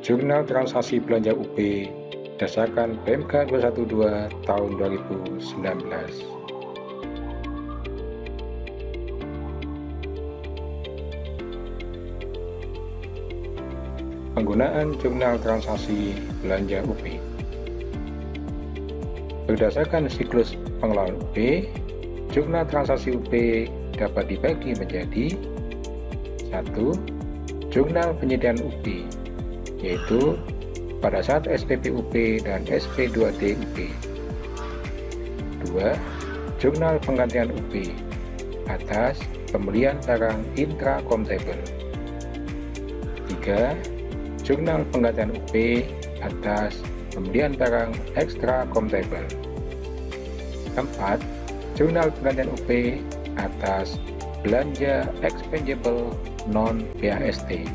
Jurnal Transaksi Belanja UP berdasarkan PMK 212 tahun 2019. Penggunaan Jurnal Transaksi Belanja UP. Berdasarkan siklus pengelolaan UP, Jurnal Transaksi UP dapat dibagi menjadi 1. Jurnal Penyediaan UP, yaitu pada saat SPP UP dan SP2D UP. 2. Jurnal Penggantian UP atas pembelian barang intra-comptable. 3. Jurnal Penggantian UP atas pembelian barang extra-comptable. 4. Jurnal Penggantian UP atas belanja expendable non-BAST.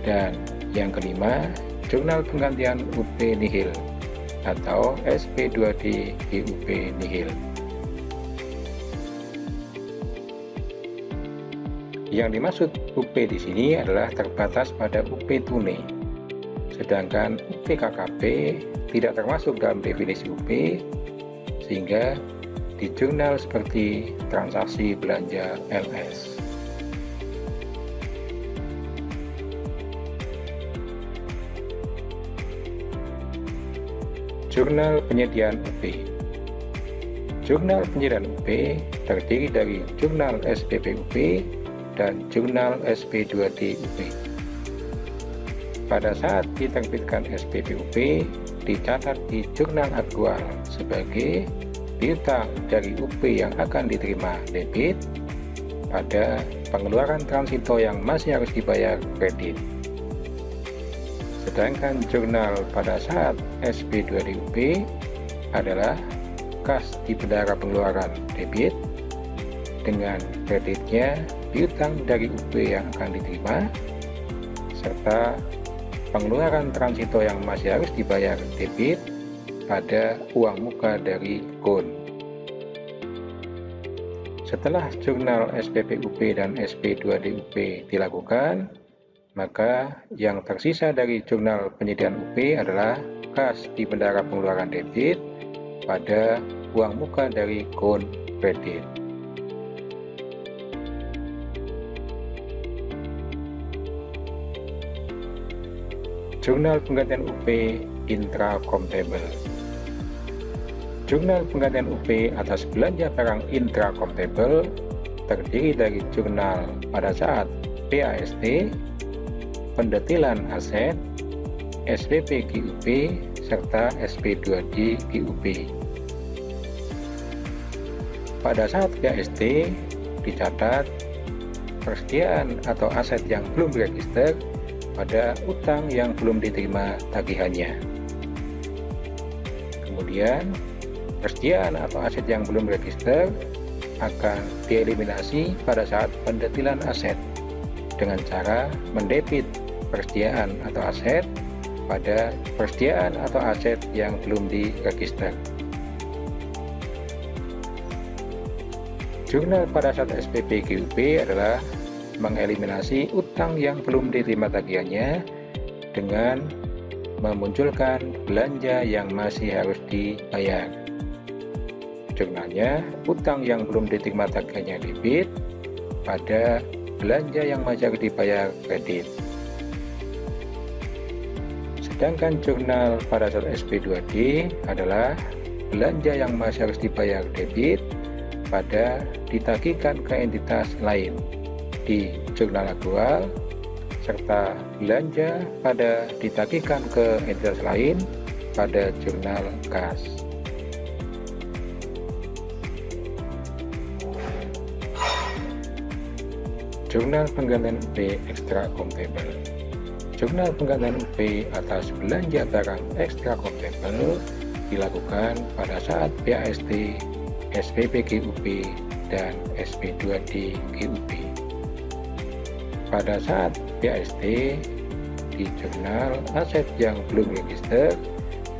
Dan yang kelima, Jurnal Penggantian UP nihil atau SP2D UP nihil. Yang dimaksud UP di sini adalah terbatas pada UP tunai, sedangkan UP KKP tidak termasuk dalam definisi UP, sehingga di jurnal seperti transaksi belanja LS. Jurnal Penyediaan UP. Jurnal Penyediaan UP terdiri dari Jurnal SPP UP dan Jurnal SP2D UP. Pada saat diterbitkan SPP UP, dicatat di jurnal aktual sebagai piutang dari UP yang akan diterima debit pada pengeluaran transito yang masih harus dibayar kredit. Sedangkan jurnal pada saat SP2D UP adalah kas di bendara pengeluaran debit dengan kreditnya piutang dari UP yang akan diterima serta pengeluaran transito yang masih harus dibayar debit pada uang muka dari KON. Setelah jurnal SPP UP dan SP2D UP dilakukan, maka yang tersisa dari jurnal penyediaan UP adalah kas di bendara pengeluaran debit pada uang muka dari KON kredit. Jurnal Penggantian UP intra-comptable. Jurnal Penggantian UP atas belanja barang intra-comptable terdiri dari jurnal pada saat BAST, pendetilan aset, SPP GUP, serta SP2D GUP. Pada saat BAST dicatat persediaan atau aset yang belum diregister pada utang yang belum diterima tagihannya. Kemudian, persediaan atau aset yang belum register akan dieliminasi pada saat pendetilan aset dengan cara mendebit persediaan atau aset pada persediaan atau aset yang belum diregister. Jurnal pada saat SPP GUP adalah mengeliminasi utang yang belum diterima tagihannya dengan memunculkan belanja yang masih harus dibayar. Jurnalnya utang yang belum diterima tagihannya debit pada belanja yang masih harus dibayar kredit. Sedangkan jurnal pada saat SP2D adalah belanja yang masih harus dibayar debit pada ditagihkan ke entitas lain di jurnal aktual serta belanja pada ditagihkan ke entitas lain pada jurnal kas. Jurnal Penggantian UP extra-comptable. Jurnal Penggantian UP atas belanja barang extra-comptable dilakukan pada saat BAST, SPP GUP, dan SP2D GUP. Pada saat BAST di jurnal aset yang belum register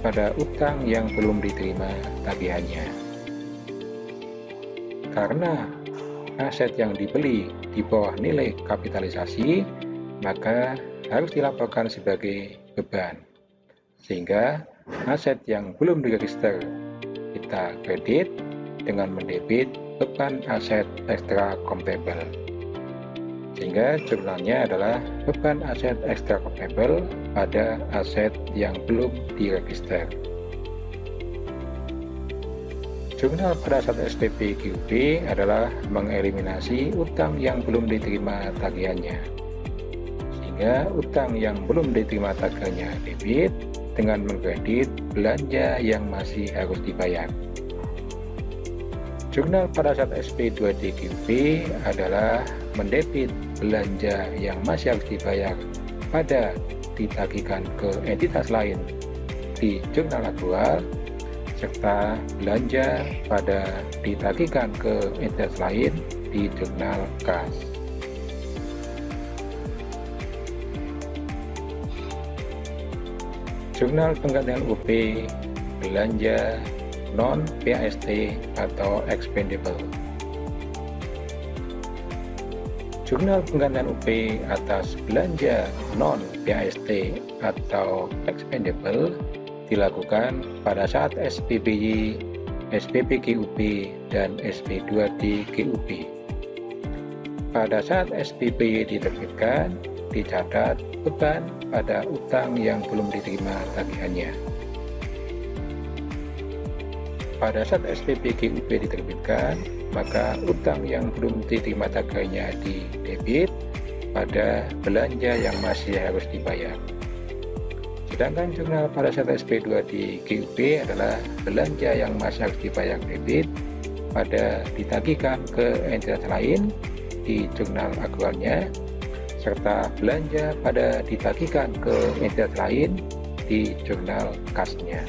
pada utang yang belum diterima tagihannya. Karena aset yang dibeli di bawah nilai kapitalisasi, maka harus dilaporkan sebagai beban, sehingga aset yang belum diregister kita kredit dengan mendebit beban aset ekstra comptable, sehingga jurnalnya adalah beban aset ekstra comptable pada aset yang belum diregister. Jurnal pada saat SPP QP adalah mengeliminasi utang yang belum diterima tagihannya, sehingga utang yang belum diterima tagihannya debit dengan mengkredit belanja yang masih harus dibayar. Jurnal pada saat SP2D QP adalah mendebit belanja yang masih harus dibayar pada ditagihkan ke entitas lain di jurnal aktual, serta belanja pada ditagihkan ke entitas lain di jurnal kas. Jurnal penggantian UP belanja non-PAST atau expendable. Jurnal penggantian UP atas belanja non-PAST atau expendable dilakukan pada saat SPBY, SPP GUP, dan SP2D GUP. Pada saat SPBY diterbitkan, dicatat beban pada utang yang belum diterima tagihannya. Pada saat SPP GUP diterbitkan, maka utang yang belum diterima tagihannya didebit pada belanja yang masih harus dibayar. Sedangkan jurnal pada saat SP2D GUP adalah belanja yang masih harus dibayar debit pada ditagihkan ke entitas lain di jurnal aktualnya, serta belanja pada ditagihkan ke entitas lain di jurnal kasnya.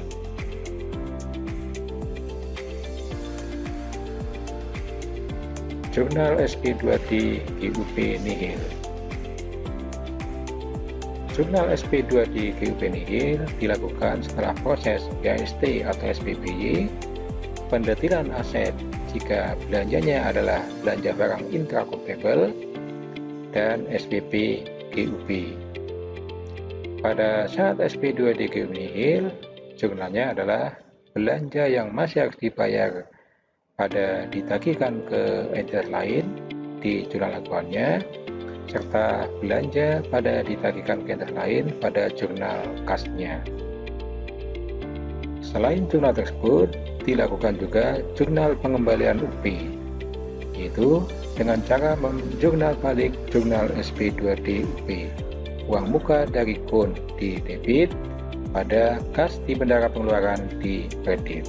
Jurnal SP2D GUP nihil. Jurnal SP2D GUP nihil dilakukan setelah proses PAST atau SPBY, pendetilan aset jika belanjanya adalah belanja barang intra-comptable, dan SPP GUP. Pada saat SP2D GUP nihil, jurnalnya adalah belanja yang masih harus dibayar pada ditagihkan ke entitas lain di jurnal aktualnya, serta belanja pada ditagihkan ke entitas lain pada jurnal kasnya. Selain jurnal tersebut, dilakukan juga jurnal pengembalian UP, yaitu dengan cara menjurnal balik jurnal SP2D UP. Uang muka dari KUN di debit pada kas di bendara pengeluaran di kredit.